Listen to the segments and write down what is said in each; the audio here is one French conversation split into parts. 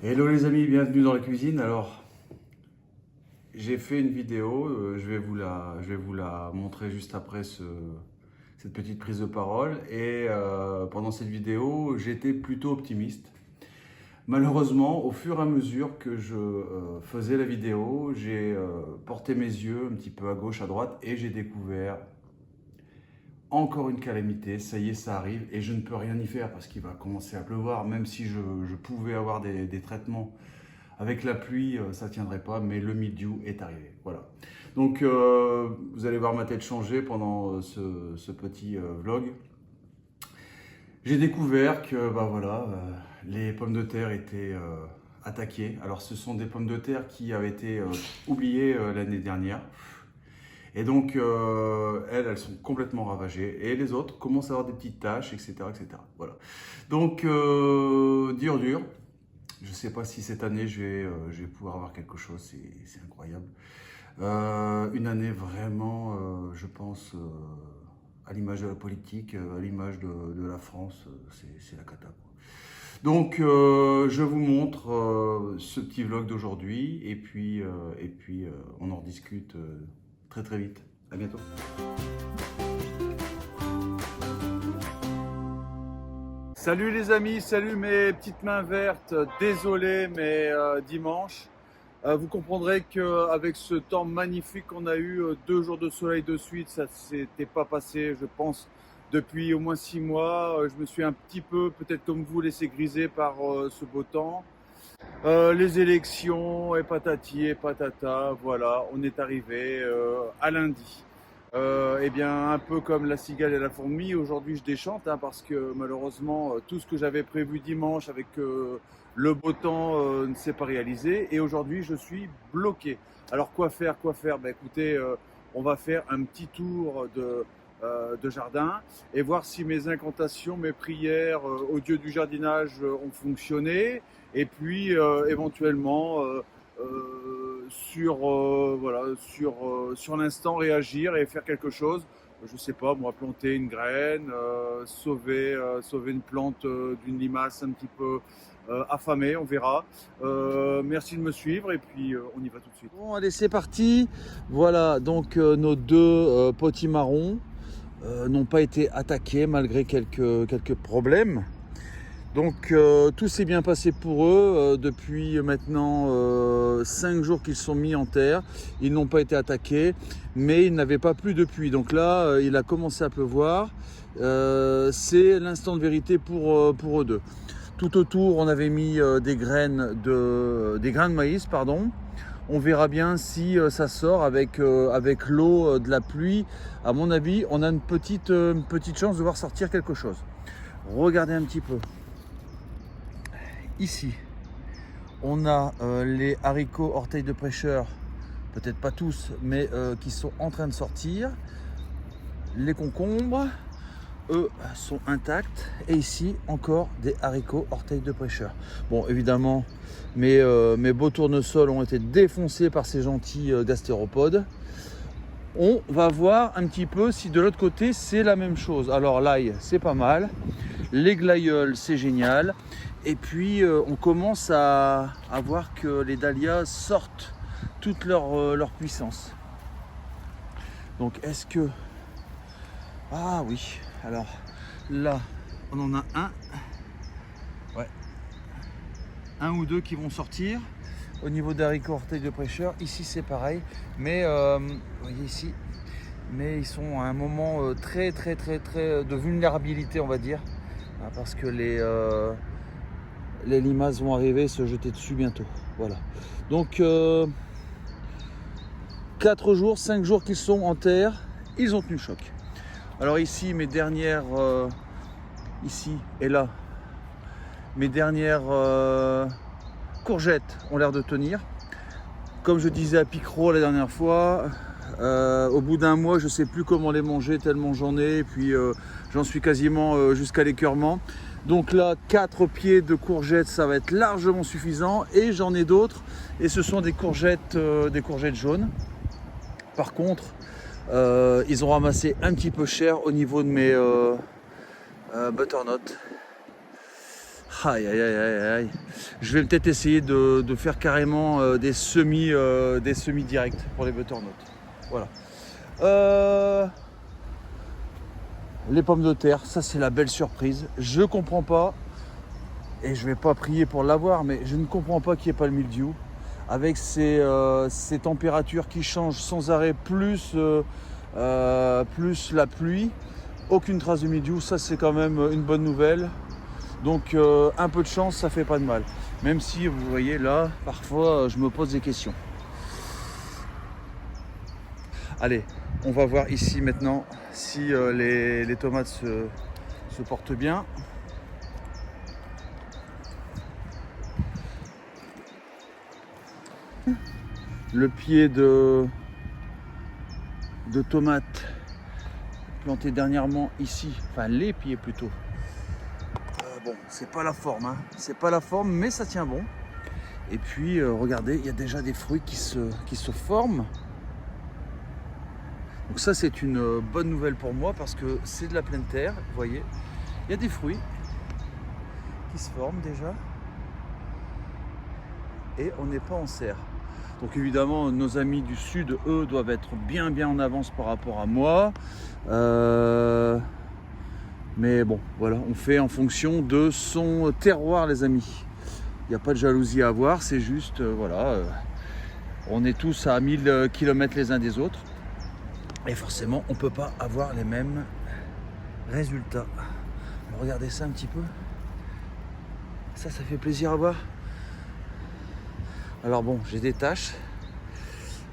Hello les amis, bienvenue dans la cuisine. Alors, j'ai fait une vidéo, je vais vous la montrer juste après cette petite prise de parole. Et pendant cette vidéo, j'étais plutôt optimiste. Malheureusement, au fur et à mesure que je faisais la vidéo, j'ai porté mes yeux un petit peu à gauche, à droite, et j'ai découvert encore une calamité. Ça y est, ça arrive, et je ne peux rien y faire parce qu'il va commencer à pleuvoir, même si je pouvais avoir des traitements. Avec la pluie, ça ne tiendrait pas, mais le mildiou est arrivé. Voilà. Donc, vous allez voir ma tête changer pendant ce petit vlog. J'ai découvert que bah, voilà, les pommes de terre étaient attaquées. Alors, ce sont des pommes de terre qui avaient été oubliées l'année dernière. Et donc, elles sont complètement ravagées. Et les autres commencent à avoir des petites taches, etc. etc. Voilà. Donc, dur. Je ne sais pas si cette année je vais pouvoir avoir quelque chose, c'est incroyable. Une année vraiment, je pense, à l'image de la politique, à l'image de la France, c'est la cata, quoi. Donc, je vous montre ce petit vlog d'aujourd'hui et puis, on en rediscute très vite. À bientôt. Salut les amis, salut mes petites mains vertes. Désolé, mais dimanche. Vous comprendrez qu'avec ce temps magnifique qu'on a eu, 2 jours de soleil de suite, ça ne s'était pas passé, je pense, depuis au moins 6 mois. Je me suis un petit peu, peut-être comme vous, laissé griser par ce beau temps. Les élections et patati et patata, voilà, on est arrivé à lundi. Eh bien, un peu comme la cigale et la fourmi, aujourd'hui je déchante parce que malheureusement tout ce que j'avais prévu dimanche avec le beau temps ne s'est pas réalisé et aujourd'hui je suis bloqué. Alors quoi faire? Ben, écoutez, on va faire un petit tour de jardin et voir si mes incantations, mes prières au dieu du jardinage ont fonctionné et puis éventuellement sur l'instant réagir et faire quelque chose. Je sais pas, moi, planter une graine, sauver une plante d'une limace un petit peu affamée, on verra. Merci de me suivre et puis on y va tout de suite. Bon, allez, c'est parti. Voilà, donc nos deux potimarrons n'ont pas été attaqués malgré quelques problèmes. Donc tout s'est bien passé pour eux depuis maintenant 5 jours qu'ils sont mis en terre. Ils n'ont pas été attaqués, mais ils n'avaient pas plu depuis. Donc là, il a commencé à pleuvoir. C'est l'instant de vérité pour eux deux. Tout autour, on avait mis des grains de maïs, pardon. On verra bien si ça sort avec l'eau de la pluie. À mon avis, on a une petite chance de voir sortir quelque chose. Regardez un petit peu. Ici, on a les haricots orteils de prêcheur, peut-être pas tous, mais qui sont en train de sortir. Les concombres, eux, sont intacts. Et ici, encore des haricots orteils de prêcheur. Bon, évidemment, mes beaux tournesols ont été défoncés par ces gentils gastéropodes. On va voir un petit peu si de l'autre côté, c'est la même chose. Alors, l'ail, c'est pas mal. Les glaïeuls, c'est génial. Et puis on commence à voir que les dahlias sortent toute leur puissance. Donc est-ce que... Ah oui, alors là on en a un. Ouais. Un ou deux qui vont sortir. Au niveau d'haricots orteils de prêcheur, ici c'est pareil. Mais vous voyez ici, mais ils sont à un moment très de vulnérabilité, on va dire. Parce que les limaces vont arriver et se jeter dessus bientôt. Voilà. Donc 4 jours, 5 jours qu'ils sont en terre, ils ont tenu le choc. Alors ici, mes dernières, ici et là, mes dernières courgettes ont l'air de tenir. Comme je disais à Picro la dernière fois, au bout d'un mois, je ne sais plus comment les manger tellement j'en ai. Et puis j'en suis quasiment jusqu'à l'écœurement. Donc là, 4 pieds de courgettes, ça va être largement suffisant. Et j'en ai d'autres. Et ce sont des courgettes jaunes. Par contre, ils ont ramassé un petit peu cher au niveau de mes butternuts. Aïe, aïe, aïe, aïe, aïe. Je vais peut-être essayer de faire carrément des semis directs pour les butternuts. Voilà. Les pommes de terre, ça c'est la belle surprise. Je comprends pas, et je vais pas prier pour l'avoir, mais je ne comprends pas qu'il n'y ait pas le mildiou. Avec ces températures qui changent sans arrêt, plus la pluie, aucune trace de mildiou, ça c'est quand même une bonne nouvelle. Donc un peu de chance, ça fait pas de mal. Même si vous voyez là, parfois je me pose des questions. Allez, on va voir ici maintenant si les tomates se portent bien. Le pied de tomates planté dernièrement ici, enfin les pieds plutôt. Bon, c'est pas la forme, hein. C'est pas la forme, mais ça tient bon. Et puis regardez, il y a déjà des fruits qui se forment. Donc ça c'est une bonne nouvelle pour moi parce que c'est de la pleine terre, vous voyez. Il y a des fruits qui se forment déjà. Et on n'est pas en serre. Donc évidemment nos amis du sud, eux, doivent être bien en avance par rapport à moi. Mais bon, voilà, on fait en fonction de son terroir les amis. Il n'y a pas de jalousie à avoir, c'est juste, voilà, on est tous à 1000 km les uns des autres. Et forcément, on ne peut pas avoir les mêmes résultats. Alors, regardez ça un petit peu. Ça fait plaisir à voir. Alors bon, j'ai des taches,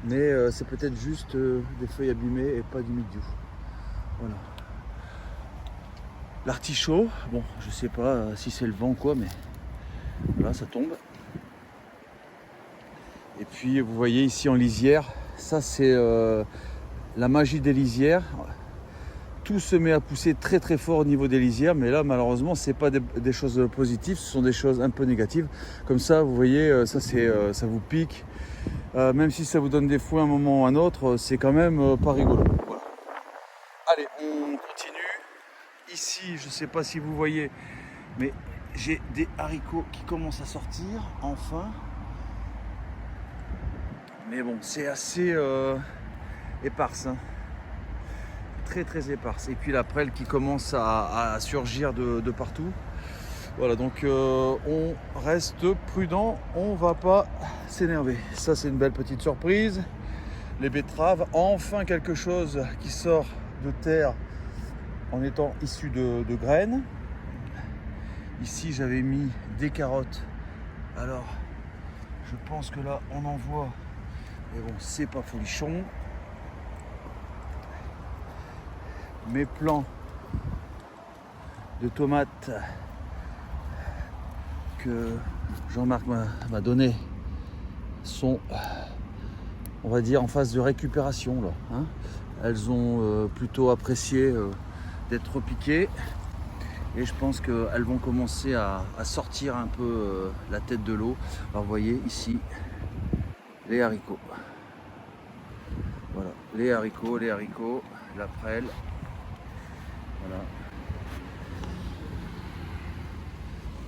mais c'est peut-être juste des feuilles abîmées et pas du mildiou. Voilà. L'artichaut, bon, je sais pas si c'est le vent ou quoi, mais voilà, ça tombe. Et puis, vous voyez ici en lisière, ça c'est la magie des lisières. Tout se met à pousser très fort au niveau des lisières, mais là malheureusement c'est pas des choses positives, ce sont des choses un peu négatives. Comme ça, vous voyez, ça vous pique. Même si ça vous donne des fruits à un moment ou à un autre, c'est quand même pas rigolo. Voilà. Allez, on continue. Ici, je sais pas si vous voyez, mais j'ai des haricots qui commencent à sortir, enfin. Mais bon, c'est assez éparse, hein. Très éparse. Et puis la prêle qui commence à surgir de partout. Voilà, donc on reste prudent, on va pas s'énerver. Ça c'est une belle petite surprise. Les betteraves, enfin quelque chose qui sort de terre en étant issu de graines. Ici j'avais mis des carottes. Alors je pense que là on en voit. Mais bon, c'est pas folichon. Mes plants de tomates que Jean-Marc m'a donné sont, on va dire, en phase de récupération là, hein. Elles ont plutôt apprécié d'être piquées et je pense qu'elles vont commencer à sortir un peu la tête de l'eau. Alors vous voyez ici les haricots. Voilà, les haricots, la prêle. Voilà.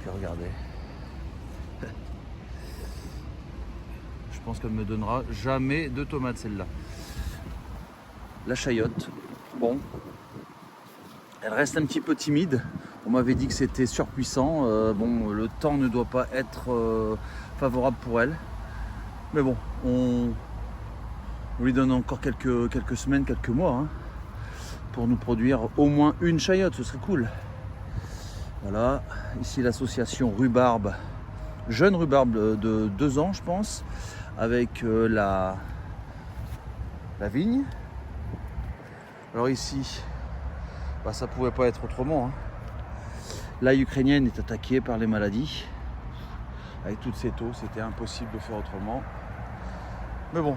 Puis regardez. Je pense qu'elle me donnera jamais de tomates celle-là. La chayotte. Bon. Elle reste un petit peu timide. On m'avait dit que c'était surpuissant. Bon, le temps ne doit pas être favorable pour elle. Mais bon, on lui donne encore quelques semaines, quelques mois, hein, pour nous produire au moins une chayotte, ce serait cool. Voilà, ici l'association rhubarbe, jeune rhubarbe de 2 ans je pense, avec la vigne. Alors ici, bah, ça pouvait pas être autrement, hein. L'ail ukrainienne est attaquée par les maladies. Avec toutes ces taux, c'était impossible de faire autrement. Mais bon,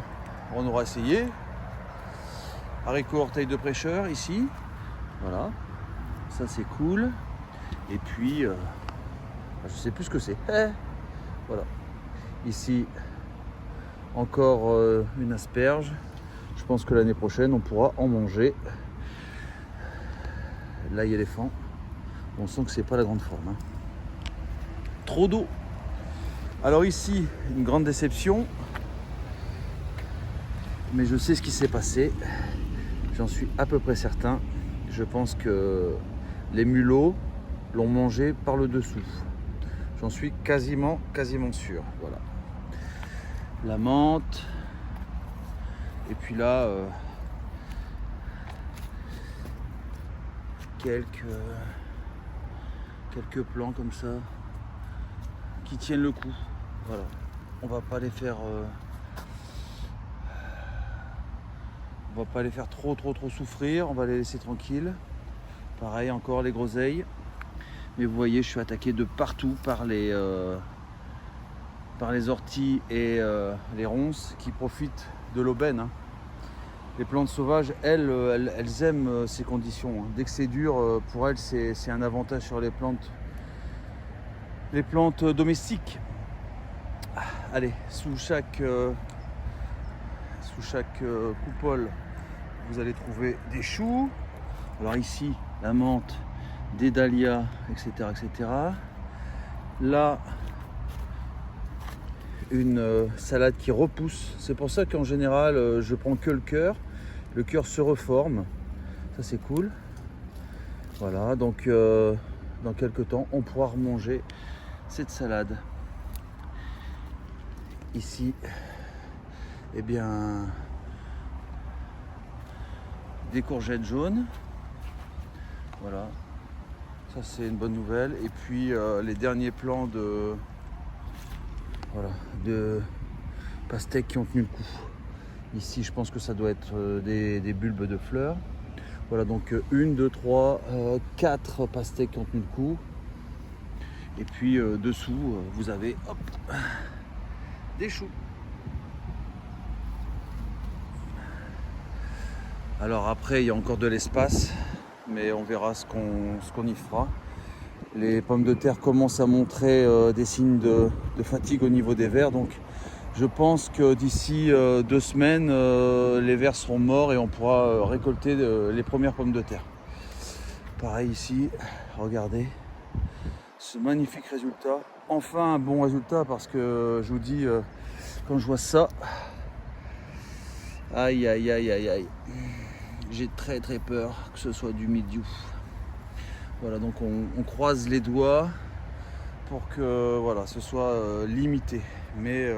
on aura essayé. Haricots orteils de prêcheur ici. Voilà, ça c'est cool. Et puis, je sais plus ce que c'est. Voilà. Ici, encore une asperge. Je pense que l'année prochaine, on pourra en manger. L'ail éléphant. On sent que c'est pas la grande forme, hein. trop d'eau. Alors ici, une grande déception. Mais je sais ce qui s'est passé. J'en suis à peu près certain. Je pense que les mulots l'ont mangé par le dessous. J'en suis quasiment sûr. Voilà. La menthe. Et puis là, quelques plants comme ça qui tiennent le coup. Voilà. On va pas les faire trop souffrir, on va les laisser tranquilles. Pareil encore les groseilles. Mais vous voyez, je suis attaqué de partout par les orties et les ronces qui profitent de l'aubaine. Hein. Les plantes sauvages, elles aiment ces conditions. Hein. Dès que c'est dur, pour elles, c'est un avantage sur les plantes domestiques. Allez, sous chaque coupole, vous allez trouver des choux. Alors ici, la menthe, des dahlias, etc. Là, une salade qui repousse. C'est pour ça qu'en général, je prends que le cœur. Le cœur se reforme. Ça, c'est cool. Voilà, donc dans quelques temps, on pourra remanger cette salade. Ici, eh bien, des courgettes jaunes. Voilà, ça c'est une bonne nouvelle. Et puis les derniers plants de pastèques qui ont tenu le coup. Ici, je pense que ça doit être des bulbes de fleurs. Voilà, donc 1, 2, 3, 4 pastèques qui ont tenu le coup. Et puis dessous, vous avez des choux. Alors après, il y a encore de l'espace, mais on verra ce qu'on y fera. Les pommes de terre commencent à montrer des signes de fatigue au niveau des vers, donc je pense que d'ici 2 semaines, les vers seront morts et on pourra récolter les premières pommes de terre. Pareil ici, regardez ce magnifique résultat. Enfin un bon résultat, parce que je vous dis, quand je vois ça, aïe, j'ai très peur que ce soit du mildiou. Voilà, donc on croise les doigts pour que voilà, ce soit limité. Mais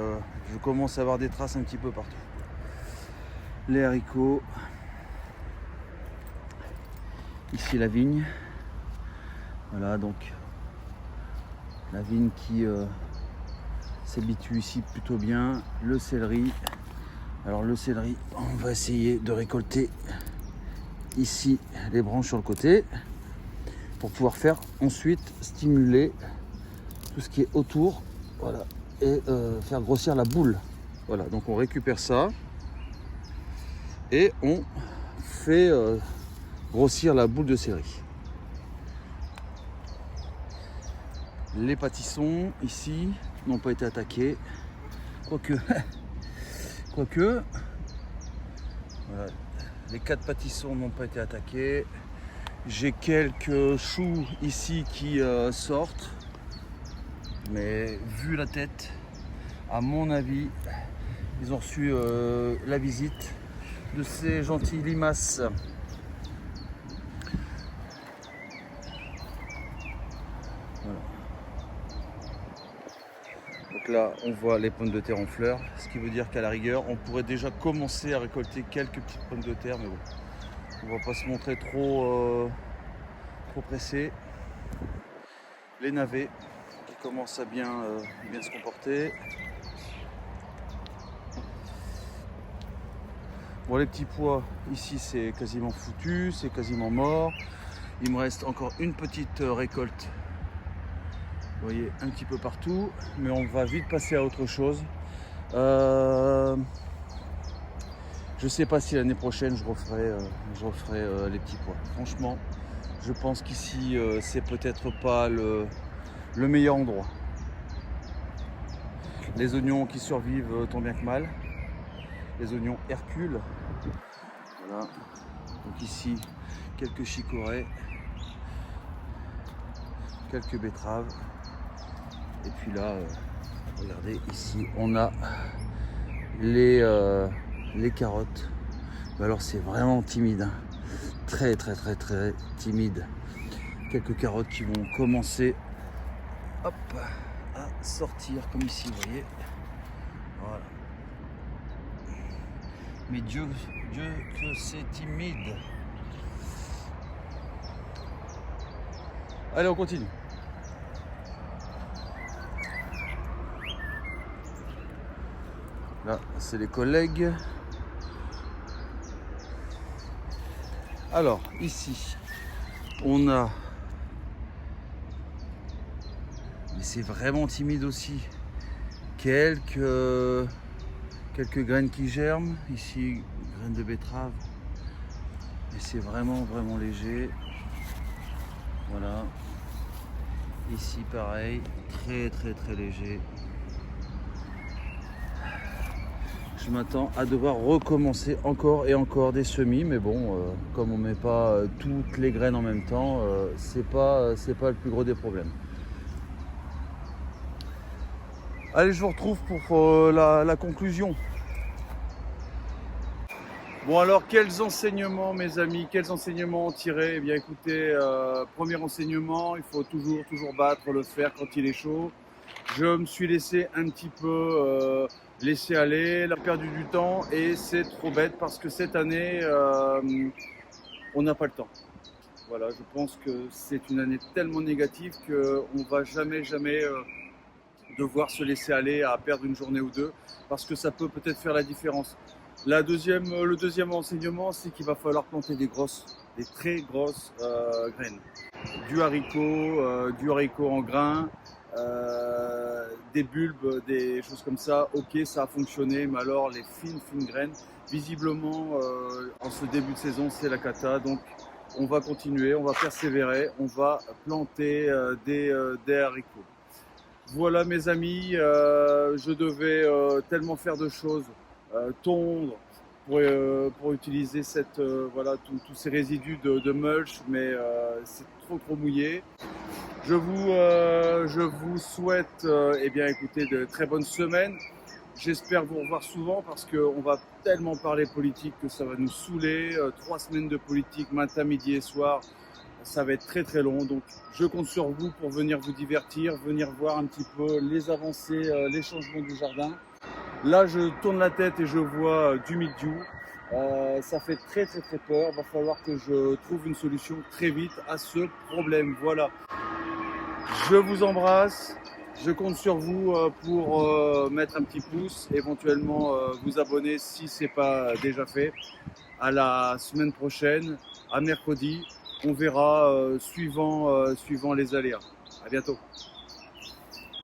je commence à avoir des traces un petit peu partout. Les haricots. Ici la vigne. Voilà, donc la vigne qui s'habitue ici plutôt bien. Le céleri. Alors le céleri, on va essayer de récolter ici les branches sur le côté pour pouvoir faire ensuite stimuler tout ce qui est autour, voilà, et faire grossir la boule. Voilà, donc on récupère ça et on fait grossir la boule de céleri. Les pâtissons ici n'ont pas été attaqués, quoique voilà, les 4 pâtissons n'ont pas été attaqués. J'ai quelques choux ici qui sortent, mais vu la tête, à mon avis, ils ont reçu la visite de ces gentils limaces. Voilà. Donc là, on voit les pommes de terre en fleurs, ce qui veut dire qu'à la rigueur, on pourrait déjà commencer à récolter quelques petites pommes de terre, mais bon, on va pas se montrer trop pressé. Les navets qui commencent à bien se comporter. Bon, les petits pois, ici c'est quasiment foutu, c'est quasiment mort. Il me reste encore une petite récolte. Vous voyez, un petit peu partout, mais on va vite passer à autre chose. Je sais pas si l'année prochaine je referai les petits pois. Franchement, je pense qu'ici c'est peut-être pas le meilleur endroit. Les oignons qui survivent tant bien que mal. Les oignons Hercule. Voilà. Donc ici, quelques chicorées, quelques betteraves. Et puis là, regardez ici, on a les carottes. Mais alors c'est vraiment timide, hein. Très timide. Quelques carottes qui vont commencer, hop, à sortir comme ici, vous voyez. Voilà. Mais Dieu que c'est timide. Allez, on continue. Là, c'est les collègues. Alors, ici, on a... Mais c'est vraiment timide aussi. Quelques graines qui germent. Ici, graines de betterave. Mais c'est vraiment léger. Voilà. Ici, pareil. Très léger. Je m'attends à devoir recommencer encore et encore des semis, mais bon, comme on ne met pas toutes les graines en même temps, c'est pas le plus gros des problèmes. Allez, je vous retrouve pour la conclusion. Bon alors, quels enseignements, mes amis, quels enseignements en tirer? Eh bien écoutez, premier enseignement, il faut toujours battre le fer quand il est chaud. Je me suis laissé un petit peu laisser aller, j'ai perdu du temps et c'est trop bête parce que cette année, on n'a pas le temps. Voilà, je pense que c'est une année tellement négative qu'on ne va jamais devoir se laisser aller à perdre une journée ou deux parce que ça peut peut-être faire la différence. Le deuxième enseignement, c'est qu'il va falloir planter des très grosses graines. Du haricot en grains, des bulbes, des choses comme ça. Ok, ça a fonctionné, mais alors les fines graines, visiblement, en ce début de saison, c'est la cata. Donc, on va continuer, on va persévérer, on va planter des haricots. Voilà mes amis, je devais tellement faire de choses, tondre pour utiliser tous ces résidus de mulch, mais c'est trop mouillé. Je vous souhaite eh bien, écoutez, de très bonnes semaines. J'espère vous revoir souvent parce qu'on va tellement parler politique que ça va nous saouler. 3 semaines de politique, matin, midi et soir. Ça va être très long, donc je compte sur vous pour venir vous divertir, venir voir un petit peu les avancées, les changements du jardin. Là, je tourne la tête et je vois du mildiou. Ça fait très peur. Il va falloir que je trouve une solution très vite à ce problème. Voilà. Je vous embrasse. Je compte sur vous pour mettre un petit pouce, éventuellement vous abonner si ce n'est pas déjà fait. À la semaine prochaine, à mercredi. On verra suivant les aléas. À bientôt.